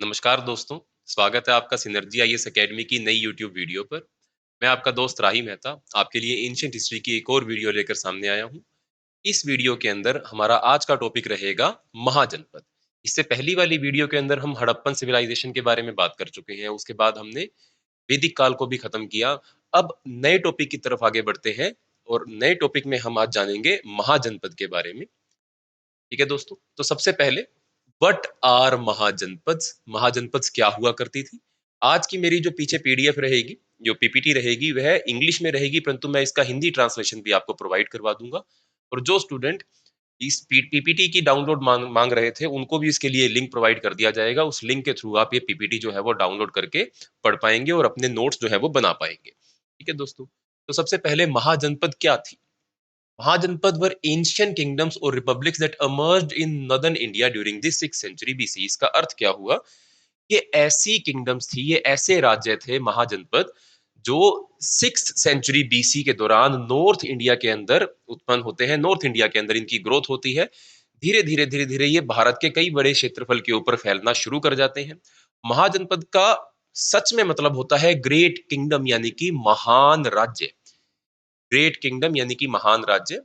नमस्कार दोस्तों, स्वागत है आपका सिनर्जी आईएएस एकेडमी की नई यूट्यूब वीडियो पर। मैं आपका दोस्त राही मेहता आपके लिए एंशिएंट हिस्ट्री की एक और वीडियो लेकर सामने आया हूँ। इस वीडियो के अंदर हमारा आज का टॉपिक रहेगा महाजनपद। इससे पहली वाली वीडियो के अंदर हम हड़प्पन सिविलाइजेशन के बारे में बात कर चुके हैं, उसके बाद हमने वैदिक काल को भी खत्म किया। अब नए टॉपिक की तरफ आगे बढ़ते हैं और नए टॉपिक में हम आज जानेंगे महाजनपद के बारे में। ठीक है दोस्तों, तो सबसे पहले व्हाट आर महाजनपद्स, महाजनपद्स क्या हुआ करती थी। आज की मेरी जो पीछे पीडीएफ रहेगी, जो पीपीटी रहेगी, वह इंग्लिश में रहेगी, परंतु मैं इसका हिंदी ट्रांसलेशन भी आपको प्रोवाइड करवा दूंगा। और जो स्टूडेंट इस पीपीटी की डाउनलोड मांग रहे थे, उनको भी इसके लिए लिंक प्रोवाइड कर दिया जाएगा। उस लिंक के थ्रू आप ये पीपीटी जो है वो डाउनलोड करके पढ़ पाएंगे और अपने नोट्स जो है वो बना पाएंगे। ठीक है दोस्तों, तो सबसे पहले महाजनपद क्या थी। Mahajanapads were ancient kingdoms or republics that emerged in northern India during the 6th century BC। इसका अर्थ क्या हुआ? ये ऐसी किंगडम्स थी, ये ऐसे राज्य थे महाजनपद, जो 6th सेंचुरी बीसी के दौरान नॉर्थ इंडिया के अंदर उत्पन्न होते हैं। नॉर्थ इंडिया के अंदर इनकी ग्रोथ होती है। धीरे धीरे ये भारत के कई बड़े क्षेत्रफल के ऊपर फैलना शुरू कर जाते हैं। महाजनपद का सच में मतलब होता है ग्रेट किंगडम, यानी कि महान राज्य। ग्रेट किंगडम यानी कि महान राज्य।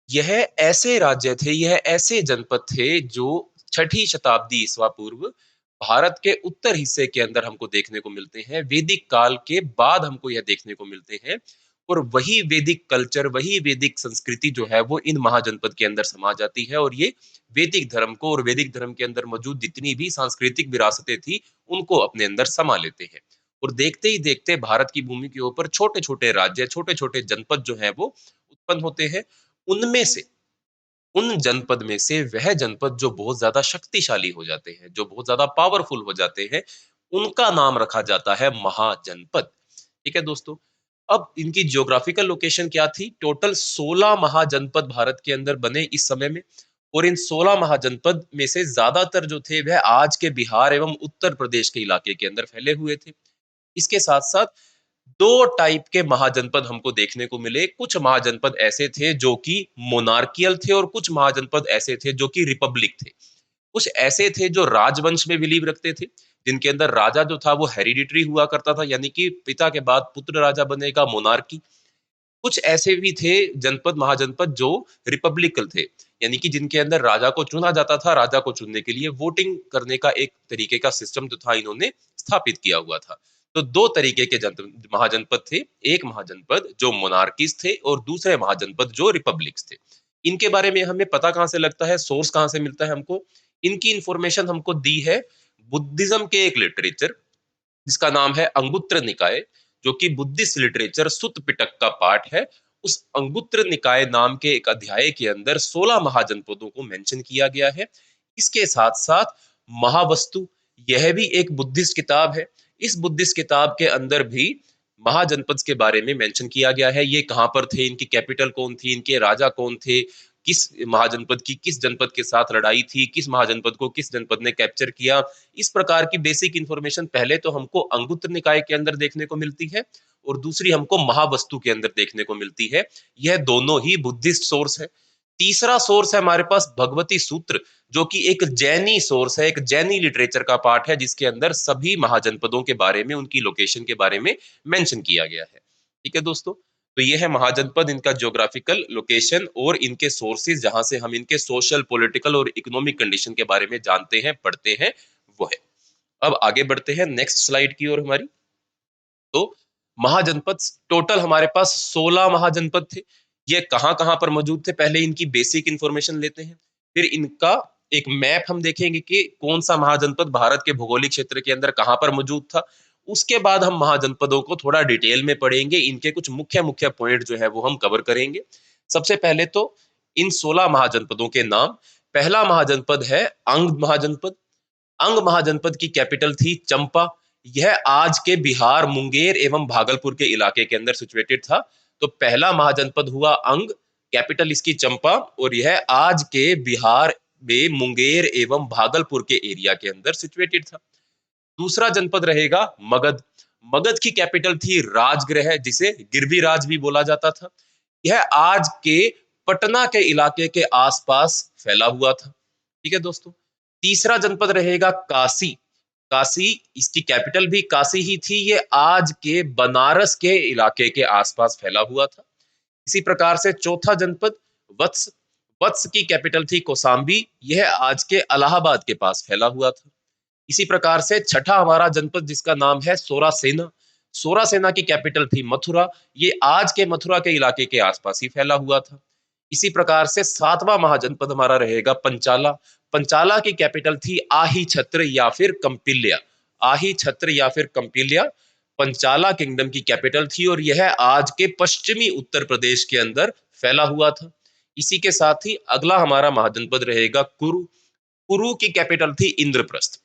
यह ऐसे राज्य थे, यह ऐसे जनपद थे जो 6ठी शताब्दी ईसा पूर्व भारत के उत्तर हिस्से के अंदर हमको देखने को मिलते हैं। वैदिक काल के बाद हमको यह देखने को मिलते हैं। और वही वैदिक कल्चर, वही वैदिक संस्कृति जो है वो इन महाजनपद के अंदर समा जाती है। और ये वैदिक धर्म को और वैदिक धर्म के अंदर मौजूद जितनी भी सांस्कृतिक विरासतें थी, उनको अपने अंदर समा लेते हैं। और देखते ही देखते भारत की भूमि के ऊपर छोटे छोटे राज्य, छोटे छोटे जनपद जो है वो उत्पन्न होते हैं। उनमें से, उन जनपद में से वह जनपद जो बहुत ज्यादा शक्तिशाली हो जाते हैं, जो बहुत ज्यादा पावरफुल हो जाते हैं, उनका नाम रखा जाता है महाजनपद। ठीक है दोस्तों, अब इनकी ज्योग्राफिकल लोकेशन क्या थी। टोटल 16 महाजनपद भारत के अंदर बने इस समय में। और इन 16 महाजनपद में से ज्यादातर जो थे वह आज के बिहार एवं उत्तर प्रदेश के इलाके के अंदर फैले हुए थे। इसके साथ साथ दो टाइप के महाजनपद हमको देखने को मिले। कुछ महाजनपद ऐसे थे जो कि मोनार्कियल थे और कुछ महाजनपद ऐसे थे जो कि रिपब्लिक थे। कुछ ऐसे थे जो राजवंश में बिलीव रखते थे, जिनके अंदर राजा जो था वो हेरिडिटरी हुआ करता था, यानी कि पिता के बाद पुत्र राजा बनेगा, मोनार्की। कुछ ऐसे भी थे जनपद, महाजनपद जो रिपब्लिकल थे, यानी कि जिनके अंदर राजा को चुना जाता था। राजा को चुनने के लिए वोटिंग करने का एक तरीके का सिस्टम जो था इन्होंने स्थापित किया हुआ था। तो दो तरीके के महाजनपद थे। एक महाजनपद जो मोनार्किस थे और दूसरे महाजनपद जो रिपब्लिक्स थे। इनके बारे में हमें पता कहाँ से लगता है, सोर्स कहाँ से मिलता है हमको। इनकी इंफॉर्मेशन हमको दी है बुद्धिज्म के एक लिटरेचर जिसका नाम है अंगुत्र निकाय, जो कि बुद्धिस्ट लिटरेचर सुत्त पिटक का पार्ट है। उस अंगुत्र निकाय नाम के एक अध्याय के अंदर 16 महाजनपदों को मेंशन किया गया है। इसके साथ साथ महावस्तु, यह भी एक बुद्धिस्ट किताब है। इस बुद्धिस्ट किताब के अंदर भी महाजनपद के बारे में मेंशन किया गया है। ये कहाँ पर थे, इनकी कैपिटल कौन थी, इनके राजा कौन थे, किस महाजनपद की किस जनपद के साथ लड़ाई थी, किस महाजनपद को किस जनपद ने कैप्चर किया। इस प्रकार की बेसिक इंफॉर्मेशन पहले तो हमको अंगुत्र निकाय के अंदर देखने को मिलती है और दूसरी हमको महावस्तु के अंदर देखने को मिलती है। यह दोनों ही बुद्धिस्ट सोर्स है। तीसरा सोर्स है हमारे पास भगवती सूत्र, जो कि एक जैनी सोर्स है, एक जैनी लिटरेचर का पार्ट है, जिसके अंदर सभी महाजनपदों के बारे में, उनकी लोकेशन के बारे में मेंशन किया गया है। ठीक है दोस्तों, तो ये है महाजनपद, इनका ज्योग्राफिकल लोकेशन और इनके सोर्सेज, जहां से हम इनके सोशल, पॉलिटिकल और इकोनॉमिक कंडीशन के बारे में जानते हैं, पढ़ते हैं, वो है। अब आगे बढ़ते हैं नेक्स्ट स्लाइड की ओर हमारी। तो महाजनपद टोटल हमारे पास 16 महाजनपद थे। ये कहां कहां पर मौजूद थे, पहले इनकी बेसिक इंफॉर्मेशन लेते हैं, फिर इनका एक मैप हम देखेंगे कि कौन सा महाजनपद भारत के भौगोलिक क्षेत्र के अंदर कहां पर मौजूद था। उसके बाद हम महाजनपदों को थोड़ा डिटेल में पढ़ेंगे, इनके कुछ मुख्य मुख्य पॉइंट जो है वो हम कवर करेंगे। सबसे पहले तो इन 16 महाजनपदों के नाम। पहला महाजनपद है अंग महाजनपद। अंग महाजनपद की कैपिटल थी चंपा। यह आज के बिहार, मुंगेर एवं भागलपुर के इलाके के अंदर सिचुएटेड था। तो पहला महाजनपद हुआ अंग, कैपिटल इसकी चंपा, और यह आज के बिहार में मुंगेर एवं भागलपुर के एरिया के अंदर सिचुएटेड था। दूसरा जनपद रहेगा मगध। मगध की कैपिटल थी राजगृह, जिसे गिरविराज भी बोला जाता था। यह आज के पटना के इलाके के आसपास फैला हुआ था। ठीक है दोस्तों, तीसरा जनपद रहेगा काशी। काशी, इसकी कैपिटल भी काशी ही थी। ये आज के बनारस के इलाके के आसपास फैला हुआ था। इसी प्रकार से चौथा जनपद वत्स, वत्स की कैपिटल थी कौसाम्बी। यह आज के इलाहाबाद के पास फैला हुआ था। इसी प्रकार से छठा हमारा जनपद जिसका नाम है सोरासेना, सोरासेना की कैपिटल थी मथुरा। ये आज के मथुरा के इलाके के आसपास ही फैला हुआ था। इसी प्रकार से सातवां महाजनपद हमारा रहेगा पंचाला। पंचाला की कैपिटल थी आही छत्र या फिर कंपिल्या, आही छत्र या फिर कंपिल्या पंचाला किंगडम की कैपिटल थी और यह आज के पश्चिमी उत्तर प्रदेश के अंदर फैला हुआ था। इसी के साथ ही अगला हमारा महाजनपद रहेगा कुरु। कुरु की कैपिटल थी इंद्रप्रस्थ।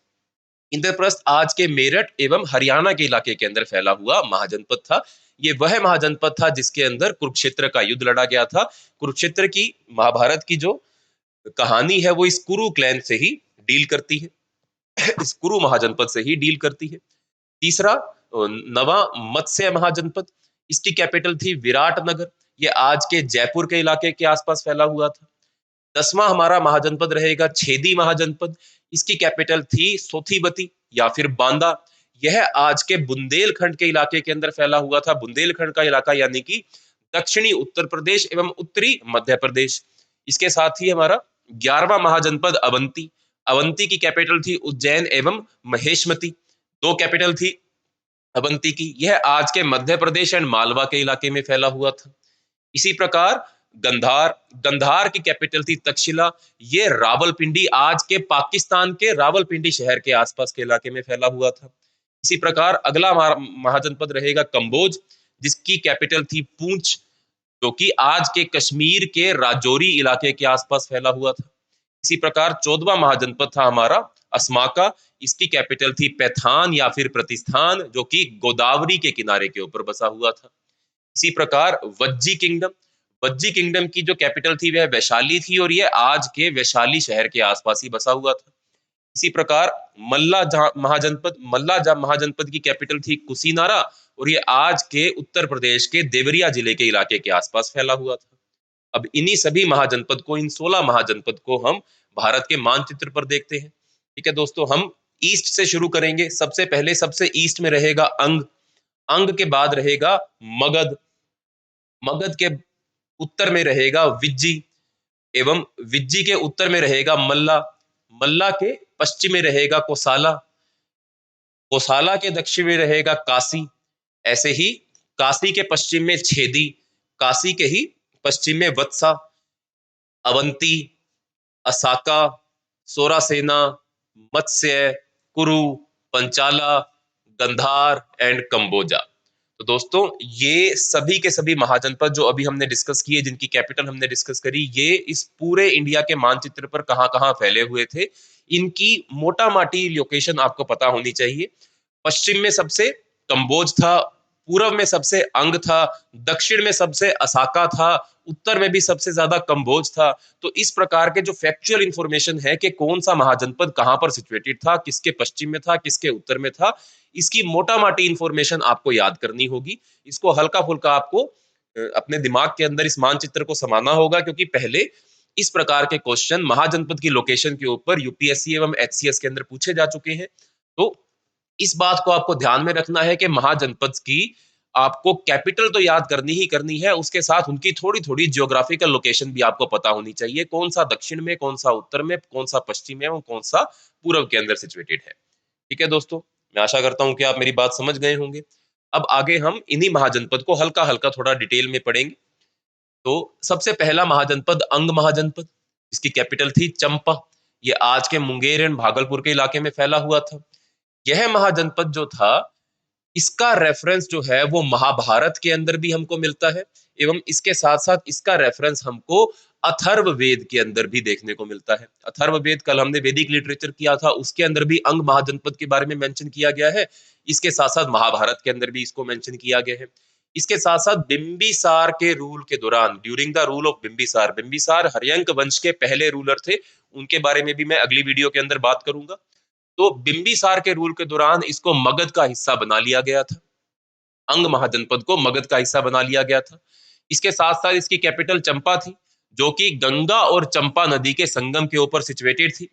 इंद्रप्रस्थ आज के मेरठ एवं हरियाणा के इलाके के अंदर फैला हुआ महाजनपद था। ये वह महाजनपद था जिसके अंदर कुरुक्षेत्र का युद्ध लड़ा गया था। कुरुक्षेत्र की महाभारत की जो कहानी है वो इस कुरु क्लैन से ही डील करती है, इस कुरु महाजनपद से ही डील करती है। तीसरा नवा मत्स्य महाजनपद, इसकी कैपिटल थी विराटनगर। ये आज के जयपुर के इलाके के आसपास फैला हुआ था। 10वां हमारा महाजनपद रहेगा छेदी महाजनपद। इसकी कैपिटल थी सोथीबती या फिर बांदा। यह आज के बुंदेलखंड के इलाके के अंदर फैला हुआ था। बुंदेलखंड का इलाका यानी कि दक्षिणी उत्तर प्रदेश एवं उत्तरी मध्य प्रदेश। इसके साथ ही हमारा 11वां महाजनपद अवंती। अवंती की कैपिटल थी उज्जैन एवं महेशमती। दो कैपिटल थी अवंती की। यह आज के मध्य प्रदेश एंड मालवा के इलाके में फैला हुआ था। इसी प्रकार गंधार, गंधार की कैपिटल थी तक्षशिला। ये रावलपिंडी, आज के पाकिस्तान के रावलपिंडी शहर के आसपास के इलाके में फैला हुआ था। इसी प्रकार अगला महाजनपद रहेगा कंबोज, जिसकी कैपिटल थी पूंछ, जो कि आज के कश्मीर के राजौरी इलाके के आसपास फैला हुआ था। इसी प्रकार 14वां महाजनपद था हमारा अस्माका। इसकी कैपिटल थी पैथान या फिर प्रतिस्थान, जो कि गोदावरी के किनारे के ऊपर बसा हुआ था। इसी प्रकार वज्जी किंगडम, वज्जी किंगडम की जो कैपिटल थी वह वैशाली थी और ये आज के वैशाली शहर के आसपास ही बसा हुआ था। इसी प्रकार महाजनपद, महाजनपद की कैपिटल थी कुशीनारा और ये आज के उत्तर प्रदेश के देवरिया जिले के इलाके के आसपास फैला हुआ था। अब इन्हीं सभी महाजनपद को, इन 16 महाजनपद को हम भारत के मानचित्र पर देखते हैं। ठीक है दोस्तों, हम ईस्ट से शुरू करेंगे। सबसे पहले सबसे ईस्ट में रहेगा अंग, अंग के बाद रहेगा मगध, मगध के उत्तर में रहेगा विज्जी एवं विज्जी के उत्तर में रहेगा मल्ला, मल्ला के पश्चिम में रहेगा कोसाला, कोसाला के दक्षिण में रहेगा काशी। ऐसे ही काशी के पश्चिम में छेदी, काशी के ही पश्चिम में वत्सा, अवंती, असाका, सोरासेना, मत्स्य, कुरु, पंचाला, गंधार एंड कंबोजा। तो दोस्तों ये सभी के सभी महाजनपद जो अभी हमने डिस्कस किए, जिनकी कैपिटल हमने डिस्कस करी, ये इस पूरे इंडिया के मानचित्र पर कहाँ कहाँ फैले हुए थे, इनकी मोटा माटी लोकेशन आपको पता होनी चाहिए। पश्चिम में सबसे कंबोज था, पूर्व में सबसे अंग था, दक्षिण में सबसे असाका था, उत्तर में भी सबसे ज्यादा कंबोज था। तो इस प्रकार के जो फैक्चुअल इंफॉर्मेशन है कि कौन सा महाजनपद कहाँ पर सिचुएटेड था, किसके पश्चिम में था, किसके उत्तर में था, इसकी मोटा माटी इंफॉर्मेशन आपको याद करनी होगी। इसको हल्का फुल्का आपको अपने दिमाग के अंदर इस मानचित्र को समाना होगा, क्योंकि पहले इस प्रकार के क्वेश्चन महाजनपद की लोकेशन के ऊपर यूपीएससी एवं एचसीएस के अंदर पूछे जा चुके हैं। तो इस बात को आपको ध्यान में रखना है कि महाजनपद की आपको कैपिटल तो याद करनी ही करनी है, उसके साथ उनकी थोड़ी थोड़ी जियोग्राफिकल लोकेशन भी आपको पता होनी चाहिए, कौन सा दक्षिण में, कौन सा उत्तर में, कौन सा पश्चिम में और कौन सा पूर्व के अंदर सिचुएटेड है। ठीक है दोस्तों, मैं आशा करता हूं कि आप मेरी बात समझ गए होंगे। अब आगे हम इन्हीं महाजनपद को हल्का हल्का थोड़ा डिटेल में पढ़ेंगे। तो सबसे पहला महाजनपद अंग महाजनपद, इसकी कैपिटल थी चंपा। ये आज के मुंगेर एंड भागलपुर के इलाके में फैला हुआ था। यह महाजनपद जो था, इसका रेफरेंस जो है वो महाभारत के अंदर भी हमको मिलता है एवं इसके साथ साथ इसका रेफरेंस हमको अथर्ववेद के अंदर भी देखने को मिलता है। अथर्ववेद, कल हमने वैदिक लिटरेचर किया था, उसके अंदर भी अंग महाजनपद के बारे में मेंशन किया गया है। इसके साथ साथ महाभारत के अंदर भी इसको मेंशन किया गया है। इसके साथ साथ बिंबिसार के रूल के दौरान, during the rule of Bimbisara, Bimbisara Haryanka वंश के पहले रूलर थे, उनके बारे में भी मैं अगली वीडियो के अंदर बात करूंगा। तो बिंबिसार के रूल के दौरान इसको मगध का हिस्सा बना लिया गया था, अंग महाजनपद को मगध का हिस्सा बना लिया गया था। इसके साथ साथ इसकी कैपिटल चंपा थी, जो कि गंगा और चंपा नदी के संगम के ऊपर सिचुएटेड थी।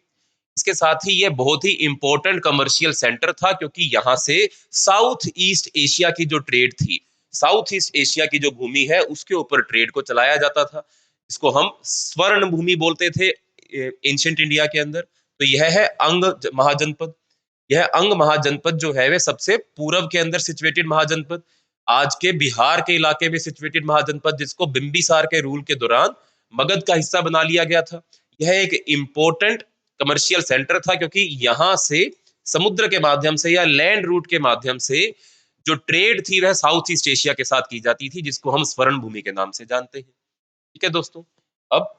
इसके साथ ही ये बहुत ही इंपॉर्टेंट कमर्शियल सेंटर था, क्योंकि यहाँ से साउथ ईस्ट एशिया की जो ट्रेड थी, साउथ ईस्ट एशिया की जो भूमि है उसके ऊपर ट्रेड को चलाया जाता था। इसको हम स्वर्ण भूमि बोलते थे एंशियंट इंडिया के अंदर। तो यह है अंग महाजनपद। यह अंग महाजनपद जो है वे सबसे पूर्व के अंदर सिचुएटेड महाजनपद, आज के बिहार के इलाके में सिचुएटेड महाजनपद, जिसको बिंबिसार के रूल के दौरान मगध का हिस्सा बना लिया गया था। यह एक इंपॉर्टेंट कमर्शियल सेंटर था, क्योंकि यहाँ से समुद्र के माध्यम से या लैंड रूट के माध्यम से जो ट्रेड थी वह साउथ ईस्ट एशिया के साथ की जाती थी, जिसको हम स्वर्ण भूमि के नाम से जानते हैं। ठीक है दोस्तों। अब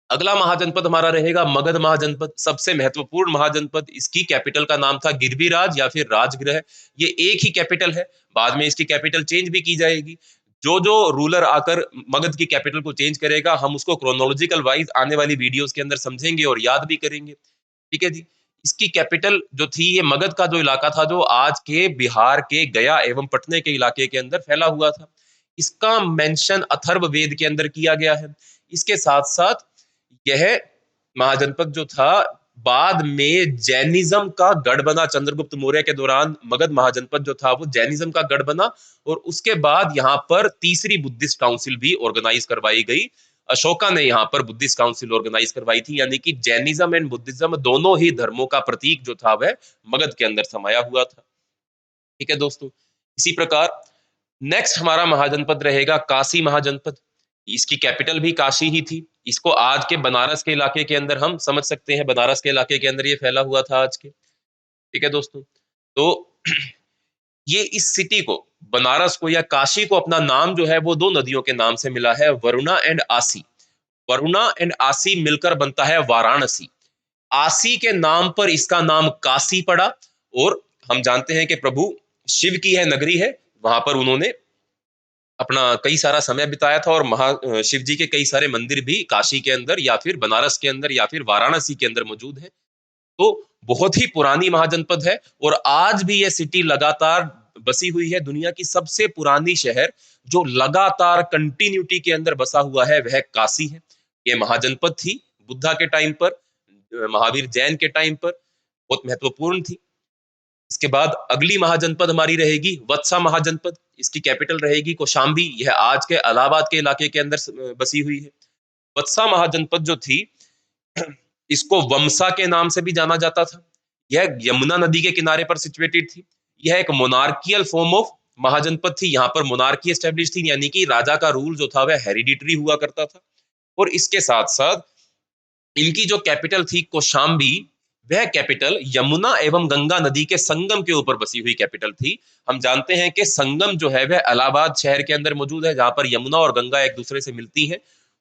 अगला महाजनपद हमारा रहेगा मगध महाजनपद, सबसे महत्वपूर्ण महाजनपद। इसकी कैपिटल का नाम था गिरबीराज या फिर राजगृह। ये एक ही कैपिटल है, बाद में इसकी कैपिटल चेंज भी की जाएगी। जो जो रूलर आकर मगध की कैपिटल को चेंज करेगा, हम उसको क्रोनोलॉजिकल वाइज आने वाली वीडियोस के अंदर समझेंगे और याद भी करेंगे। ठीक है जी। इसकी कैपिटल जो थी, ये मगध का जो इलाका था, जो आज के बिहार के गया एवं पटने के इलाके के अंदर फैला हुआ था। इसका मेंशन अथर्व वेद के अंदर किया गया है। इसके साथ साथ यह महाजनपद जो था, बाद में जैनिज्म का गढ़ बना। चंद्रगुप्त मौर्य के दौरान मगध महाजनपद जो था वो जैनिज्म का गढ़ बना, और उसके बाद यहाँ पर तीसरी बुद्धिस्ट काउंसिल भी ऑर्गेनाइज करवाई गई। अशोका ने यहाँ पर बुद्धिस्ट काउंसिल ऑर्गेनाइज करवाई थी, यानी कि जैनिज्म एंड बुद्धिज्म दोनों ही धर्मों का प्रतीक जो था वह मगध के अंदर समाया हुआ था। ठीक है दोस्तों। इसी प्रकार नेक्स्ट हमारा महाजनपद रहेगा काशी महाजनपद। इसकी कैपिटल भी काशी ही थी। इसको आज के बनारस के इलाके के अंदर हम समझ सकते हैं, बनारस के इलाके के अंदर ये फैला हुआ था आज के। ठीक है दोस्तों। तो ये इस सिटी को, बनारस को या काशी को, अपना नाम जो है वो दो नदियों के नाम से मिला है, वरुणा एंड आसी। वरुणा एंड आसी मिलकर बनता है वाराणसी। आसी के नाम पर इसका नाम काशी पड़ा, और हम जानते हैं कि प्रभु शिव की यह नगरी है, वहां पर उन्होंने अपना कई सारा समय बिताया था, और शिव जी के कई सारे मंदिर भी काशी के अंदर या फिर बनारस के अंदर या फिर वाराणसी के अंदर मौजूद है। तो बहुत ही पुरानी महाजनपद है, और आज भी यह सिटी लगातार बसी हुई है। दुनिया की सबसे पुरानी शहर जो लगातार कंटिन्यूटी के अंदर बसा हुआ है वह काशी है। यह महाजनपद थी बुद्धा के टाइम पर, महावीर जैन के टाइम पर, बहुत महत्वपूर्ण थी। इसके बाद अगली महाजनपद हमारी रहेगी वत्सा महाजनपद। इसकी कैपिटल रहेगी कौशाम्बी। यह आज के इलाहाबाद के इलाके के अंदर बसी हुई है। वत्सा महाजनपद जो थी, इसको वमसा के नाम से भी जाना जाता था। यह यमुना नदी के किनारे पर सिचुएटेड थी। यह एक मोनार्कियल फॉर्म ऑफ महाजनपद थी। यहाँ पर मोनार्की एस्टेब्लिश थी, यानी कि राजा का रूल जो था वह हेरिडिटरी हुआ करता था। और इसके साथ साथ इनकी जो कैपिटल थी कौशाम्बी, वह कैपिटल यमुना एवं गंगा नदी के संगम के ऊपर बसी हुई कैपिटल थी। हम जानते हैं कि संगम जो है वह इलाहाबाद शहर के अंदर मौजूद है, जहां पर यमुना और गंगा एक दूसरे से मिलती हैं।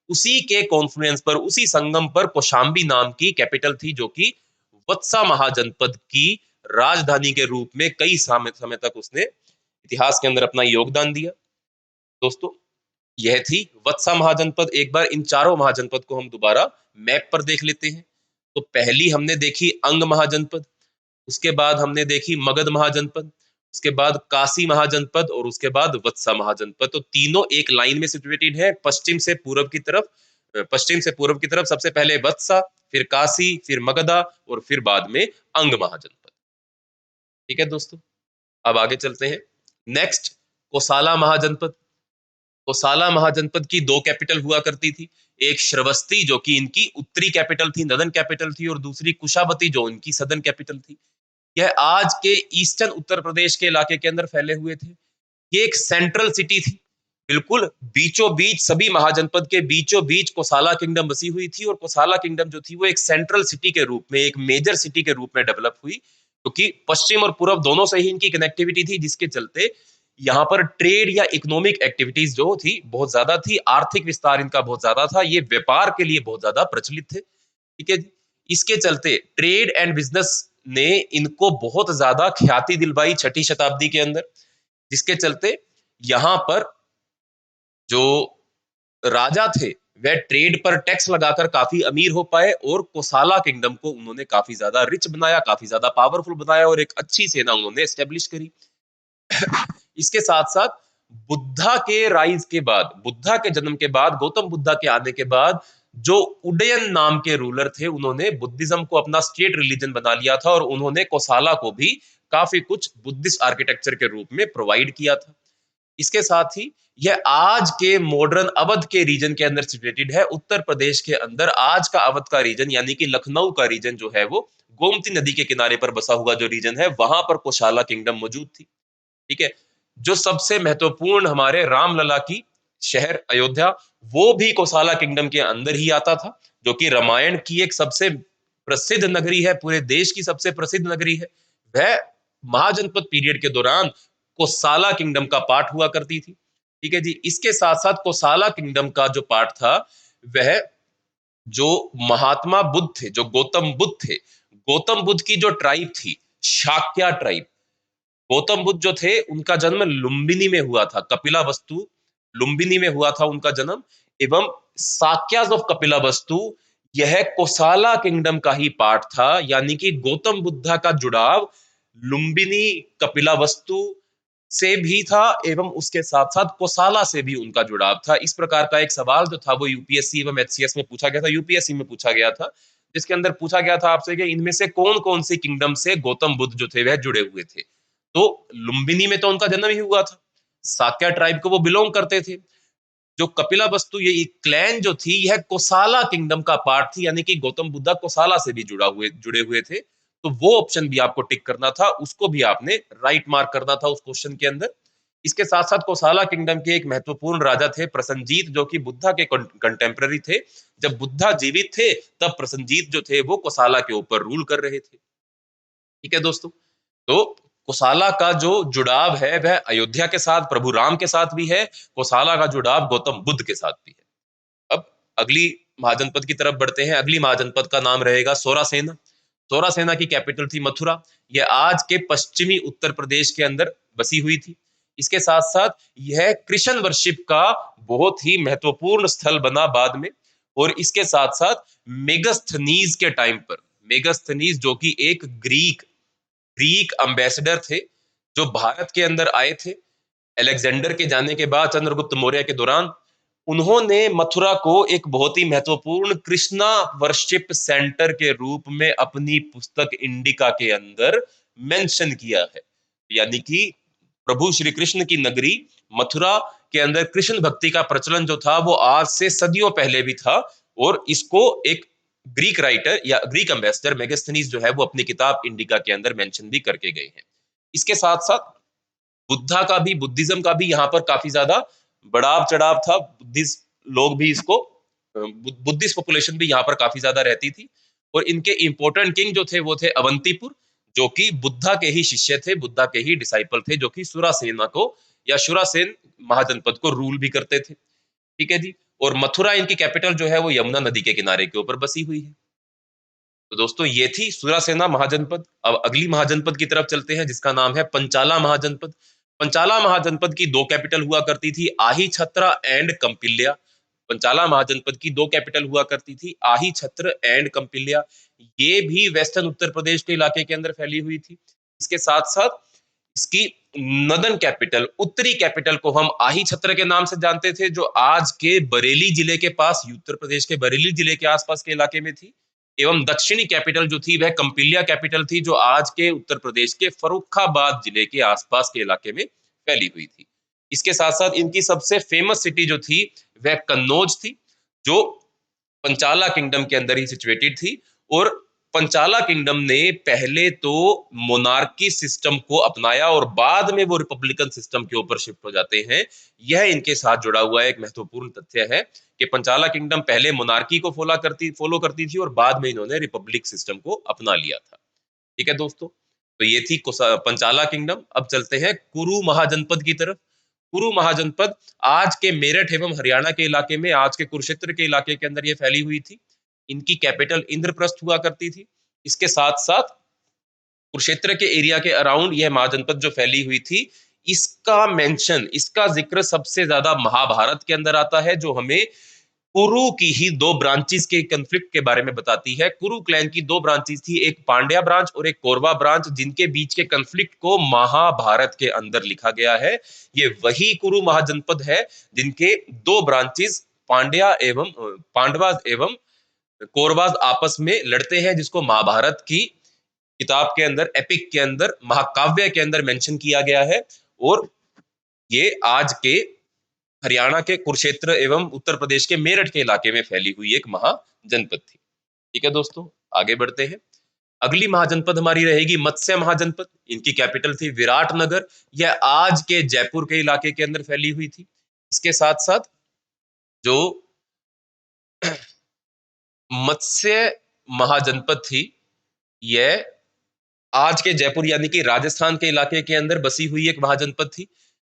उसी के कॉन्फ्लुएंस पर, उसी संगम पर कौशाम्बी नाम की कैपिटल थी, जो कि वत्सा महाजनपद की राजधानी के रूप में कई समय तक उसने इतिहास के अंदर अपना योगदान दिया। दोस्तों, यह थी वत्सा महाजनपद। एक बार इन चारों महाजनपद को हम दोबारा मैप पर देख लेते हैं। तो पहली हमने देखी अंग महाजनपद, उसके बाद हमने देखी मगध महाजनपद, उसके बाद काशी महाजनपद, और उसके बाद वत्सा महाजनपद। तो तीनों एक लाइन में सिचुएटेड है, पश्चिम से पूर्व की तरफ। पश्चिम से पूर्व की तरफ सबसे पहले वत्सा, फिर काशी, फिर मगधा, और फिर बाद में अंग महाजनपद। ठीक है दोस्तों। अब आगे चलते हैं। नेक्स्ट, कोसाला महाजनपद। कोसाला महाजनपद की दो कैपिटल हुआ करती थी। एक श्रवस्ती जो कि इनकी उत्तरी कैपिटल थी, नदन कैपिटल थी, और दूसरी कुशावती जो इनकी सदन कैपिटल थी। यह आज के ईस्टर्न उत्तर प्रदेश के इलाके के अंदर फैले हुए थे। ये एक सेंट्रल सिटी थी, बिल्कुल बीचों बीच, सभी महाजनपद के बीचों बीच कोसाला किंगडम बसी हुई थी। और कोसाला किंगडम जो थी वो एक सेंट्रल सिटी के रूप में, एक मेजर सिटी के रूप में डेवलप हुई, क्योंकि पश्चिम और पूर्व दोनों से ही इनकी कनेक्टिविटी थी, जिसके चलते यहाँ पर ट्रेड या इकोनॉमिक एक्टिविटीज जो थी बहुत ज्यादा थी, आर्थिक विस्तार इनका बहुत ज्यादा था, ये व्यापार के लिए बहुत ज्यादा प्रचलित थे। ठीक है। इसके चलते ट्रेड एंड बिजनेस ने इनको बहुत ज्यादा ख्याति दिलवाई छठी शताब्दी के अंदर, जिसके चलते यहाँ पर जो राजा थे वह ट्रेड पर टैक्स लगाकर काफी अमीर हो पाए, और कोसाला किंगडम को उन्होंने काफी ज्यादा रिच बनाया, काफी ज्यादा पावरफुल बनाया, और एक अच्छी सेना उन्होंने एस्टेब्लिश करी। इसके साथ साथ बुद्धा के राइज के बाद, बुद्धा के जन्म के बाद, गौतम बुद्धा के आने के बाद जो उडयन नाम के रूलर थे, उन्होंने बुद्धिज्म को अपना स्टेट रिलीजन बना लिया था और उन्होंने कोसाला को भी काफी कुछ बुद्धिस्ट आर्किटेक्चर के रूप में प्रोवाइड किया था। इसके साथ ही यह आज के मॉडर्न अवध के रीजन के अंदर सिचुएटेड है। उत्तर प्रदेश के अंदर आज का अवध का रीजन यानी कि लखनऊ का रीजन जो है वो गोमती नदी के किनारे पर बसा हुआ जो रीजन है, वहां पर कोशाला किंगडम मौजूद थी। ठीक है। जो सबसे महत्वपूर्ण हमारे रामलला की शहर अयोध्या, वो भी कोसाला किंगडम के अंदर ही आता था, जो कि रामायण की एक सबसे प्रसिद्ध नगरी है, पूरे देश की सबसे प्रसिद्ध नगरी है। वह महाजनपद पीरियड के दौरान कोसाला किंगडम का पार्ट हुआ करती थी। ठीक है जी। इसके साथ साथ कोसाला किंगडम का जो पार्ट था, वह जो महात्मा बुद्ध थे, जो गौतम बुद्ध थे, गौतम बुद्ध की जो ट्राइब थी, शाक्या ट्राइब, गौतम बुद्ध जो थे उनका जन्म लुम्बिनी में हुआ था, कपिला वस्तु लुम्बिनी में हुआ था उनका जन्म। एवं साक्याज ऑफ कपिला वस्तु यह कोसाला किंगडम का ही पार्ट था, यानी कि गौतम बुद्धा का जुड़ाव लुम्बिनी कपिला वस्तु से भी था एवं उसके साथ साथ कोसाला से भी उनका जुड़ाव था। इस प्रकार का एक सवाल जो था वो यूपीएससी एवं एचसीएस में पूछा गया था, यूपीएससी में पूछा गया था, जिसके अंदर पूछा गया था आपसे कि इनमें से कौन कौन सी किंगडम से गौतम बुद्ध जो थे वह जुड़े हुए थे। तो लुम्बिनी में तो उनका जन्म ही हुआ था, साक्या ट्राइब को वो बिलोंग करते थे। जो कपिला वस्तु ये क्लैन जो थी, यह कोसाला किंगडम का पार्ट थी, यानी कि गौतम बुद्धा कोसाला से भी जुड़े हुए थे। तो वो ऑप्शन भी आपको टिक करना था, उसको भी आपने राइट मार्क करना था उस क्वेश्चन के अंदर। इसके साथ साथ कोसाला किंगडम के एक महत्वपूर्ण राजा थे प्रसन्नजीत, जो कि बुद्धा के कंटेम्पररी थे। जब बुद्धा जीवित थे तब प्रसन्नजीत जो थे वो कोसाला के ऊपर रूल कर रहे थे। ठीक है दोस्तों। तो कोसाला का जो जुड़ाव है वह अयोध्या के साथ, प्रभु राम के साथ भी है। कोसाला का जुड़ाव गौतम बुद्ध के साथ भी है। अब अगली महाजनपद की तरफ बढ़ते हैं। अगली महाजनपद का नाम रहेगा सोरासेना। सोरासेना की कैपिटल थी मथुरा। यह आज के पश्चिमी उत्तर प्रदेश के अंदर बसी हुई थी। इसके साथ साथ यह कृष्ण वर्शिप का बहुत ही महत्वपूर्ण स्थल बना बाद में। और इसके साथ साथ मेगस्थनीज के टाइम पर, मेगस्थनीज जो कि एक ग्रीक ग्रीक अम्बेसडर थे, जो भारत के अंदर आए थे अलेक्जेंडर के जाने के बाद, चंद्रगुप्त मौर्य के दौरान, उन्होंने मथुरा को एक बहुत ही महत्वपूर्ण कृष्णा वर्शिप सेंटर के रूप में अपनी पुस्तक इंडिका के अंदर मेंशन किया है। यानी कि प्रभु श्री कृष्ण की नगरी मथुरा के अंदर कृष्ण भक्ति का प्रचलन जो था वो आज से सदियों पहले भी था। और इसको एक ग्रीक राइटर या ग्रीक एम्बेसडर मेगास्थनीज जो है वो अपनी किताब इंडिका के अंदर मेंशन भी करके गए हैं। इसके साथ साथ बुद्धा का भी, बुद्धिज्म का भी यहाँ पर काफी ज्यादा बढ़ाव चढ़ाव था। बुद्धिस्ट लोग भी इसको, बुद्धिस्ट पॉपुलेशन भी यहाँ पर काफी ज्यादा रहती थी। और इनके इंपोर्टेंट किंग जो थे वो थे अवंतीपुर, जो कि बुद्धा के ही शिष्य थे, बुद्धा के ही डिसाइपल थे, जो कि सुरासेना को या शुरासेन महाजनपद को रूल भी करते थे। ठीक है जी। और मथुरा इनकी कैपिटल जो है वो यमुना नदी के किनारे के ऊपर बसी हुई है। तो दोस्तों ये थी सुरासेना महाजनपद। अब अगली महाजनपद की तरफ चलते हैं, जिसका नाम है पंचाला महाजनपद। पंचाला महाजनपद की दो कैपिटल हुआ करती थी, आही छत्र एंड कंपिल्या। पंचाला महाजनपद की दो कैपिटल हुआ करती थी, आही छत्र एंड कंपिल्या। ये भी वेस्टर्न उत्तर प्रदेश के इलाके के अंदर फैली हुई थी। इसके साथ साथ इसकी नदन कैपिटल, उत्तरी कैपिटल को हम आही छत्र के नाम से जानते थे, जो आज के बरेली जिले के पास, उत्तर प्रदेश के बरेली जिले के आसपास के इलाके में थी। एवं दक्षिणी कैपिटल जो थी वह कंपिलिया कैपिटल थी, जो आज के उत्तर प्रदेश के फर्रुखाबाद जिले के आसपास के इलाके में फैली हुई थी। इसके साथ साथ इनकी सबसे फेमस सिटी जो थी वह कन्नौज थी, जो पंचाला किंगडम के अंदर ही सिचुएटेड थी। और पंचाला किंगडम ने पहले तो मोनार्की सिस्टम को अपनाया और बाद में वो रिपब्लिकन सिस्टम के ऊपर शिफ्ट हो जाते हैं। यह इनके साथ जुड़ा हुआ एक महत्वपूर्ण तथ्य है कि पंचाला किंगडम पहले मोनार्की को फॉलो करती थी और बाद में इन्होंने रिपब्लिक सिस्टम को अपना लिया था। ठीक है दोस्तों। तो ये थी पंचाला किंगडम। अब चलते हैं कुरु महाजनपद की तरफ। कुरु महाजनपद आज के मेरठ एवं हरियाणा के इलाके में, आज के कुरुक्षेत्र के इलाके के अंदर ये फैली हुई थी। इनकी कैपिटल इंद्रप्रस्थ हुआ करती थी। इसके साथ साथ कुरुक्षेत्र के एरिया के अराउंड यह महाजनपद जो फैली हुई थी, इसका मेंशन, इसका जिक्र सबसे ज्यादा महाभारत के अंदर आता है, जो हमें कुरु की ही दो ब्रांचेस के कंफ्लिक्ट के बारे में बताती है। कुरु क्लैन की दो ब्रांचेस थी, एक पांड्या ब्रांच और एक कौरवा ब्रांच, जिनके बीच के कंफ्लिक्ट को महाभारत के अंदर लिखा गया है। ये वही कुरु महाजनपद है जिनके दो ब्रांचेस पांडवा एवं कौरवास आपस में लड़ते हैं, जिसको महाभारत की किताब के अंदर, एपिक के अंदर, महाकाव्य के अंदर मेंशन किया गया है। और ये आज के हरियाणा के कुरुक्षेत्र एवं उत्तर प्रदेश के मेरठ के इलाके में फैली हुई एक महाजनपद थी। ठीक है दोस्तों, आगे बढ़ते हैं। अगली महाजनपद हमारी रहेगी मत्स्य महाजनपद। इनकी कैपिटल थी विराटनगर। यह आज के जयपुर के इलाके के अंदर फैली हुई थी। इसके साथ साथ जो मत्स्य महाजनपद थी, यह आज के जयपुर यानी कि राजस्थान के इलाके के अंदर बसी हुई एक महाजनपद थी।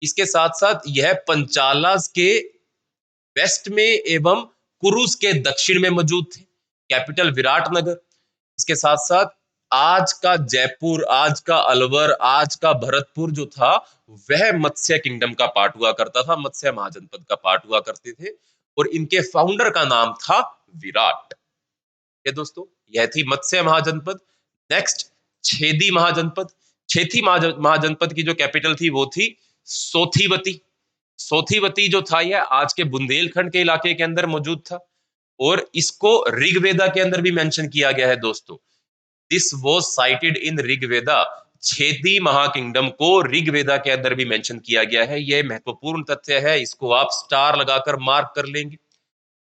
इसके साथ साथ यह पंचालास के वेस्ट में एवं कुरुस के दक्षिण में मौजूद थे। कैपिटल विराटनगर। इसके साथ साथ आज का जयपुर, आज का अलवर, आज का भरतपुर जो था, वह मत्स्य किंगडम का पार्ट हुआ करता था, मत्स्य महाजनपद का पार्ट हुआ करते थे। और इनके फाउंडर का नाम था विराट। ये दोस्तों, यह थी मत्स्य महाजनपद। नेक्स्ट, छेदी महाजनपद। छेदी महाजनपद की जो कैपिटल थी वो थी सोथीवती। सोथीवती जो था, यह आज के बुंदेलखंड के इलाके के अंदर मौजूद था। और इसको ऋग्वेदा के अंदर भी मेंशन किया गया है दोस्तों। This was cited in Rigveda. Chedi महाकिंगडम को ऋग्वेदा के अंदर भी मेंशन किया गया है। यह महत्वपूर्ण तथ्य है, इसको आप स्टार लगाकर मार्क कर लेंगे।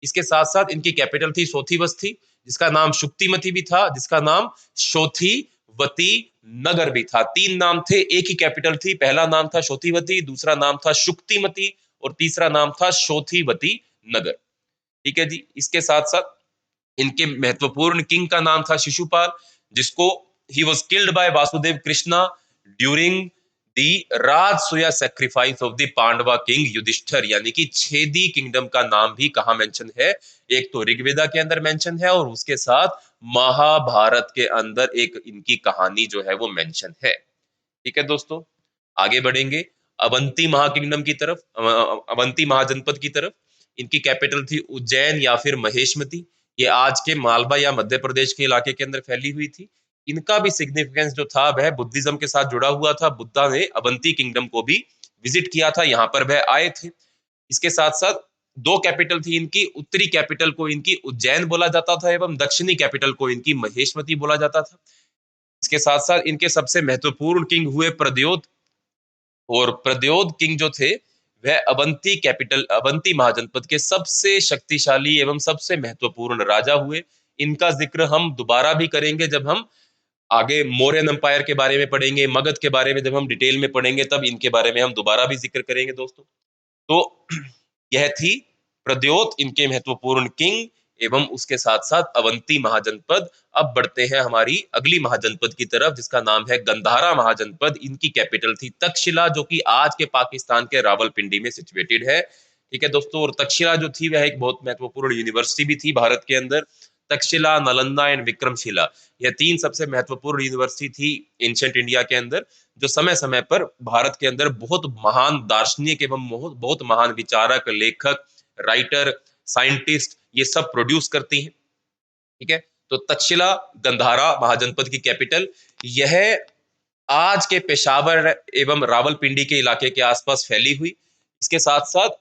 इसके साथ साथ इनकी कैपिटल थी सोथीवती, जिसका नाम शुक्तिमती भी था, जिसका नाम शोथीवती नगर भी था। तीन नाम थे, एक ही कैपिटल थी। पहला नाम था शोथीवती, दूसरा नाम था शुक्तिमती और तीसरा नाम था शोथीवती नगर। ठीक है जी। इसके साथ साथ इनके महत्वपूर्ण किंग का नाम था शिशुपाल, जिसको he was killed by Vasudeva Krishna during the Rajasuya sacrifice of the Pandava king Yudhishthira. यानी कि छेदी किंगडम का नाम भी कहां मेंशन है? एक तो ऋग्वेदा के अंदर मेंशन है और उसके साथ महाभारत के अंदर एक इनकी कहानी जो है वो मेंशन है। ठीक है दोस्तों, आगे बढ़ेंगे अवंती महाकिंगडम की तरफ, अवंती महाजनपद की तरफ। इनकी कैपिटल थी उज्जैन या फिर महेशमती। ये आज के मालवा या मध्य प्रदेश के इलाके के अंदर फैली हुई थी। इनका भी सिग्निफिकेंस जो था वह बुद्धिज्म के साथ जुड़ा हुआ था। बुद्धा ने अवंती किंगडम को भी विजिट किया था, यहाँ पर वह आए थे। इसके साथ साथ दो कैपिटल थी इनकी। उत्तरी कैपिटल को इनकी उज्जैन बोला जाता था एवं दक्षिणी कैपिटल को इनकी महेशमती बोला जाता था। इसके साथ साथ इनके सबसे महत्वपूर्ण किंग हुए प्रद्योत। और प्रद्योत किंग जो थे वह अवंती महाजनपद के सबसे शक्तिशाली एवं सबसे महत्वपूर्ण राजा हुए। इनका जिक्र हम दोबारा भी करेंगे जब हम आगे मौर्यन एम्पायर के बारे में पढ़ेंगे, मगध के बारे में जब हम डिटेल में पढ़ेंगे तब इनके बारे में हम दोबारा भी जिक्र करेंगे दोस्तों। तो यह थी प्रद्योत, इनके महत्वपूर्ण किंग एवं उसके साथ साथ अवंती महाजनपद। अब बढ़ते हैं हमारी अगली महाजनपद की तरफ, जिसका नाम है गंधारा महाजनपद। इनकी कैपिटल थी तक्षशिला, जो कि आज के पाकिस्तान के रावलपिंडी में सिचुएटेड है। ठीक है दोस्तों, और तक्षशिला जो थी वह एक बहुत महत्वपूर्ण यूनिवर्सिटी भी थी भारत के अंदर। तक्षशिला, नालंदा एंड विक्रमशिला, यह तीन सबसे महत्वपूर्ण यूनिवर्सिटी थी एंशिएंट इंडिया के अंदर, जो समय समय पर भारत के अंदर बहुत महान दार्शनिक एवं बहुत महान विचारक, लेखक, राइटर, साइंटिस्ट ये सब प्रोड्यूस करती हैं। ठीक है, तो तक्षशिला गंधारा महाजनपद की कैपिटल, यह आज के पेशावर एवं रावलपिंडी के इलाके के आसपास फैली हुई। इसके साथ साथ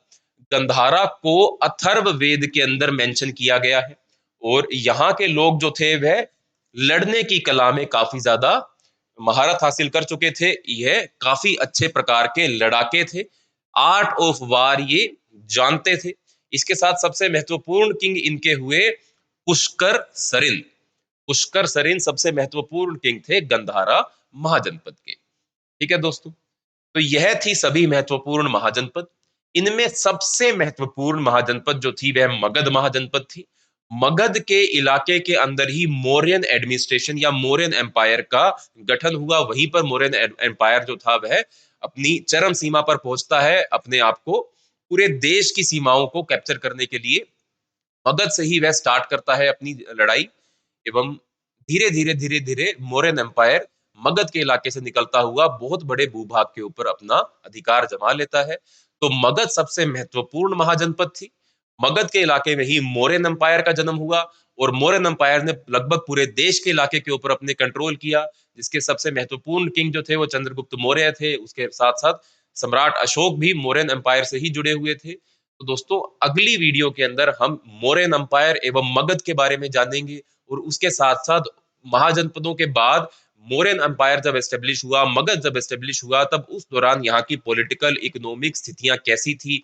गंधारा को अथर्व वेद के अंदर मेंशन किया गया है। और यहाँ के लोग जो थे वह लड़ने की कला में काफी ज्यादा महारत हासिल कर चुके थे। यह काफी अच्छे प्रकार के लड़ाके थे, आर्ट ऑफ वार ये जानते थे। इसके साथ सबसे महत्वपूर्ण किंग इनके हुए पुष्कर सरिन। पुष्कर सरिन सबसे महत्वपूर्ण किंग थे गंधारा महाजनपद के। ठीक है दोस्तों, तो यह थी सभी महत्वपूर्ण महाजनपद। इनमें सबसे महत्वपूर्ण महाजनपद जो थी वह मगध महाजनपद थी। मगध के इलाके के अंदर ही मौर्यन एडमिनिस्ट्रेशन या मौर्यन एम्पायर का गठन हुआ। वहीं पर मौर्यन एम्पायर जो था वह अपनी चरम सीमा पर पहुंचता है। अपने आप को पूरे देश की सीमाओं को कैप्चर करने के लिए मगध से ही वह स्टार्ट करता है अपनी लड़ाई। एवं धीरे धीरे धीरे धीरे मौर्यन एम्पायर मगध के इलाके से निकलता हुआ बहुत बड़े भूभाग के ऊपर अपना अधिकार जमा लेता है। तो मगध सबसे महत्वपूर्ण महाजनपद थी। मगध के इलाके में ही मौर्यन एम्पायर का जन्म हुआ और मौर्यन एम्पायर ने लगभग पूरे देश के इलाके के ऊपर अपने कंट्रोल किया, जिसके सबसे महत्वपूर्ण किंग जो थे वो चंद्रगुप्त मौर्य थे। उसके साथ साथ सम्राट अशोक भी मौर्यन एम्पायर से ही जुड़े हुए थे। तो दोस्तों अगली वीडियो के अंदर हम मौर्यन अंपायर एवं मगध के बारे में जानेंगे और उसके साथ-साथ महाजनपदों के बाद मौर्यन अंपायर जब एस्टेब्लिश हुआ, मगध जब एस्टेब्लिश हुआ, तब उस दौरान यहाँ की पॉलिटिकल, इकोनॉमिक स्थितियाँ कैसी थी,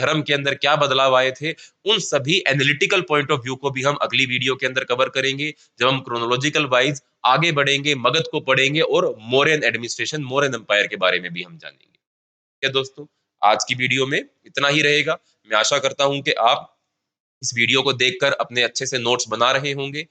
धर्म के अंदर क्या बदलाव आए थे, उन सभी एनालिटिकल पॉइंट ऑफ व्यू को भी हम अगली वीडियो के अंदर कवर करेंगे, जब हम क्रोनोलॉजिकल वाइज आगे बढ़ेंगे, मगध को पढ़ेंगे और मौर्यन एडमिनिस्ट्रेशन, मौर्यन अंपायर के बारे में भी हम जानेंगे। क्या दोस्तों, आज की वीडियो में इतना ही रहेगा। मैं आशा करता हूँ कि आप इस वीडियो को देखकर अपने अच्छे से नोट्स बना रहे होंगे।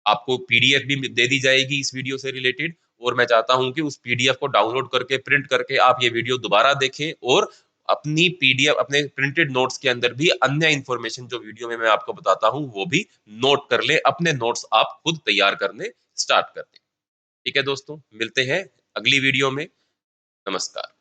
आपको पीडीएफ भी दे दी जाएगी इस वीडियो से रिलेटेड, और मैं चाहता हूं कि उस पीडीएफ को डाउनलोड करके प्रिंट करके आप ये वीडियो दोबारा देखें और अपनी पीडीएफ अपने प्रिंटेड नोट्स के अंदर भी अन्य इंफॉर्मेशन जो वीडियो में मैं आपको बताता हूं वो भी नोट कर ले, अपने नोट्स आप खुद तैयार करने स्टार्ट कर दें। ठीक है दोस्तों, मिलते हैं अगली वीडियो में। नमस्कार।